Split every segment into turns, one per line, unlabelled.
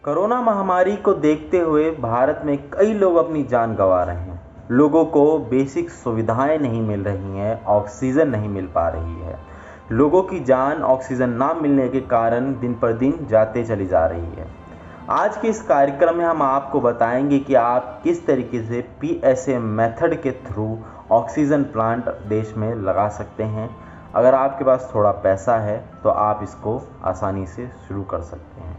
Corona महामारी को देखते हुए भारत में कई लोग अपनी जान गंवा रहे हैं। लोगों को बेसिक सुविधाएं नहीं मिल रही हैं, ऑक्सीजन नहीं मिल पा रही है। लोगों की जान ऑक्सीजन ना मिलने के कारण दिन पर दिन जाते चली जा रही है। आज के इस कार्यक्रम में हम आपको बताएंगे कि आप किस तरीके से PSA मेथड के थ्रू ऑक्सीजन प्लांट देश में लगा सकते हैं। अगर आपके पास थोड़ा पैसा है तो आप इसको आसानी से शुरू कर सकते हैं।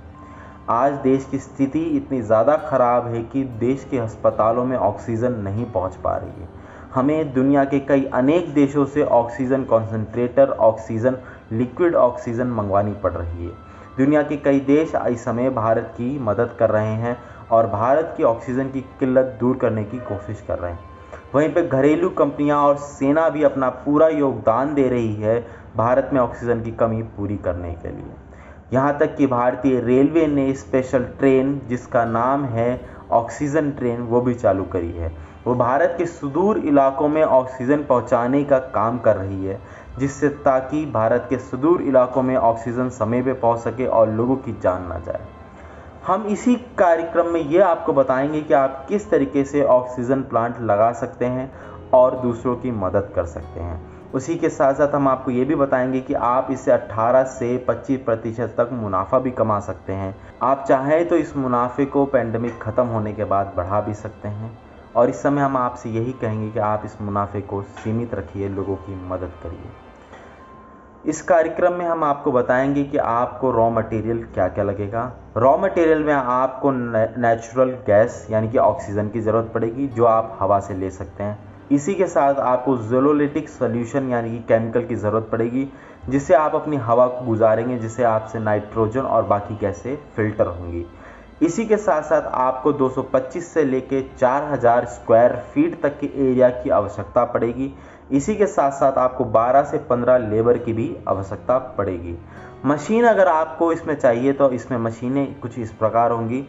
आज देश की स्थिति इतनी ज़्यादा ख़राब है कि देश के अस्पतालों में ऑक्सीजन नहीं पहुंच पा रही है। हमें दुनिया के कई अनेक देशों से oxygen concentrator, oxygen, liquid oxygen मंगवानी पड़ रही है। दुनिया के कई देश इस समय भारत की मदद कर रहे हैं और भारत की ऑक्सीजन की किल्लत दूर करने की कोशिश कर रहे हैं। वहीं पे घरेलू कंपनियां और सेना भी अपना पूरा योगदान दे रही है भारत में ऑक्सीजन की कमी पूरी करने के लिए। यहाँ तक कि भारतीय रेलवे ने स्पेशल ट्रेन जिसका नाम है ऑक्सीजन ट्रेन वो भी चालू करी है। वो भारत के सुदूर इलाकों में ऑक्सीजन पहुँचाने का काम कर रही है, जिससे ताकि भारत के सुदूर इलाकों में ऑक्सीजन समय पे पहुँच सके और लोगों की जान ना जाए। हम इसी कार्यक्रम में ये आपको बताएंगे कि आप किस तरीके से ऑक्सीजन प्लांट लगा सकते हैं और दूसरों की मदद कर सकते हैं। उसी के साथ साथ हम आपको ये भी बताएंगे कि आप इससे 18 से 25% तक मुनाफा भी कमा सकते हैं। आप चाहें तो इस मुनाफे को पेंडेमिक ख़त्म होने के बाद बढ़ा भी सकते हैं। और इस समय हम आपसे यही कहेंगे कि आप इस मुनाफे को सीमित रखिए, लोगों की मदद करिए। इस कार्यक्रम में हम आपको बताएंगे कि आपको रॉ मटेरियल क्या क्या लगेगा। रॉ मटेरियल में आपको नेचुरल गैस यानी कि ऑक्सीजन की ज़रूरत पड़ेगी, जो आप हवा से ले सकते हैं। इसी के साथ आपको ज़ोलोलिटिक सॉल्यूशन यानी कि केमिकल की ज़रूरत पड़ेगी, जिससे आप अपनी हवा को गुजारेंगे, जिससे आपसे नाइट्रोजन और बाकी गैसें फिल्टर होंगी। इसी के साथ साथ आपको 225 से लेके 4000 स्क्वायर फीट तक के एरिया की आवश्यकता पड़ेगी। इसी के साथ साथ आपको 12 से 15 लेबर की भी आवश्यकता पड़ेगी। मशीन अगर आपको इसमें चाहिए तो इसमें मशीनें कुछ इस प्रकार होंगी।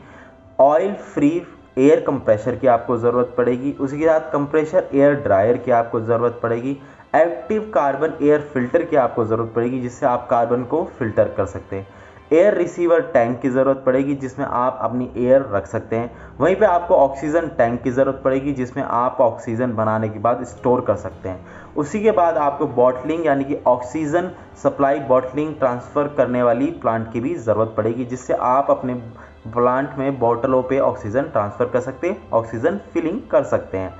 ऑयल फ्री एयर कंप्रेशर की आपको ज़रूरत पड़ेगी। उसी के साथ कंप्रेशर एयर ड्रायर की आपको ज़रूरत पड़ेगी। एक्टिव कार्बन एयर फिल्टर की आपको ज़रूरत पड़ेगी, जिससे आप कार्बन को फिल्टर कर सकते हैं। एयर रिसीवर टैंक की ज़रूरत पड़ेगी, जिसमें आप अपनी एयर रख सकते हैं। वहीं पे आपको ऑक्सीजन टैंक की ज़रूरत पड़ेगी, जिसमें आप ऑक्सीजन बनाने के बाद स्टोर कर सकते हैं। उसी के बाद आपको बॉटलिंग यानी कि ऑक्सीजन सप्लाई, बॉटलिंग, ट्रांसफ़र करने वाली प्लांट की भी ज़रूरत पड़ेगी, जिससे आप अपने प्लांट में बोतलों पे ऑक्सीजन ट्रांसफ़र कर सकते हैं, ऑक्सीजन फिलिंग कर सकते हैं।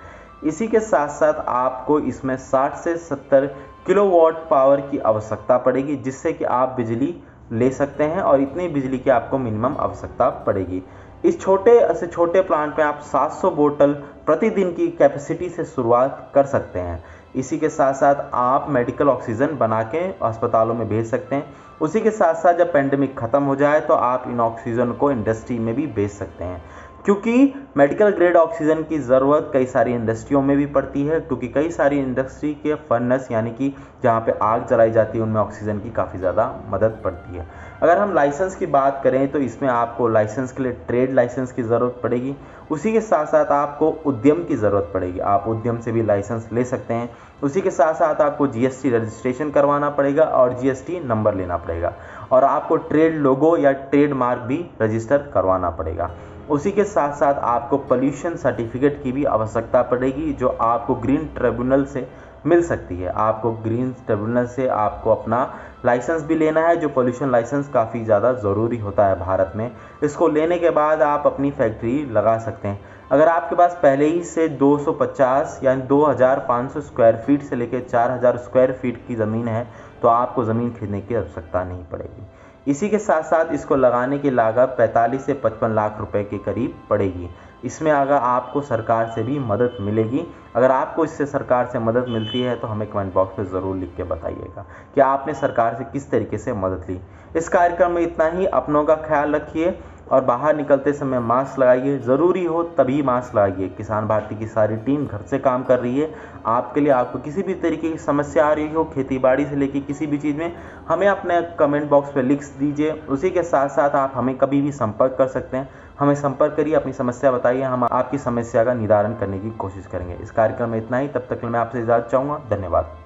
इसी के साथ साथ आपको इसमें 60 से 70 किलोवाट पावर की आवश्यकता पड़ेगी, जिससे कि आप बिजली ले सकते हैं और इतनी बिजली की आपको मिनिमम आवश्यकता पड़ेगी। इस छोटे से छोटे प्लांट में आप 700 बोतल प्रतिदिन की कैपेसिटी से शुरुआत कर सकते हैं। इसी के साथ साथ आप मेडिकल ऑक्सीजन बना के अस्पतालों में भेज सकते हैं। उसी के साथ साथ जब पेंडेमिक ख़त्म हो जाए तो आप इन ऑक्सीजन को इंडस्ट्री में भी भेज सकते हैं, क्योंकि मेडिकल ग्रेड ऑक्सीजन की ज़रूरत कई सारी इंडस्ट्रियों में भी पड़ती है, क्योंकि कई सारी इंडस्ट्री के फर्नेस यानी कि जहाँ पे आग जलाई जाती है उनमें ऑक्सीजन की काफ़ी ज़्यादा मदद पड़ती है। अगर हम लाइसेंस की बात करें तो इसमें आपको लाइसेंस के लिए ट्रेड लाइसेंस की ज़रूरत पड़ेगी। उसी के साथ साथ आपको उद्यम की ज़रूरत पड़ेगी, आप उद्यम से भी लाइसेंस ले सकते हैं। उसी के साथ साथ आपको GST रजिस्ट्रेशन करवाना पड़ेगा और GST नंबर लेना पड़ेगा, और आपको ट्रेड लोगो या ट्रेड मार्क भी रजिस्टर करवाना पड़ेगा। उसी के साथ साथ आपको पोल्यूशन सर्टिफिकेट की भी आवश्यकता पड़ेगी, जो आपको ग्रीन ट्रिब्यूनल से मिल सकती है। आपको ग्रीन ट्रिब्यूनल से आपको अपना लाइसेंस भी लेना है, जो पोल्यूशन लाइसेंस काफ़ी ज़्यादा ज़रूरी होता है भारत में। इसको लेने के बाद आप अपनी फैक्ट्री लगा सकते हैं। अगर आपके पास पहले ही से 250 यानी 2500 स्क्वायर फीट से लेकर 4000 स्क्वायर फीट की ज़मीन है तो आपको ज़मीन खरीदने की आवश्यकता नहीं पड़ेगी। इसी के साथ साथ इसको लगाने की लागत 45 से 55 लाख रुपए के करीब पड़ेगी। इसमें अगर आपको सरकार से भी मदद मिलेगी। अगर आपको इससे सरकार से मदद मिलती है तो हमें कमेंट बॉक्स में ज़रूर लिख के बताइएगा कि आपने सरकार से किस तरीके से मदद ली। इस कार्यक्रम में इतना ही। अपनों का ख्याल रखिए और बाहर निकलते समय मास्क लगाइए, ज़रूरी हो तभी मास्क लगाइए। किसान भारती की सारी टीम घर से काम कर रही है आपके लिए। आपको किसी भी तरीके की समस्या आ रही हो, खेतीबाड़ी से लेकर किसी भी चीज़ में, हमें अपने कमेंट बॉक्स में लिख दीजिए। उसी के साथ साथ आप हमें कभी भी संपर्क कर सकते हैं। हमें संपर्क करिए, अपनी समस्या बताइए, हम आपकी समस्या का निदान करने की कोशिश करेंगे। इस कार्यक्रम में इतना ही। तब तक मैं आपसे इजाज़त चाहूँगा। धन्यवाद।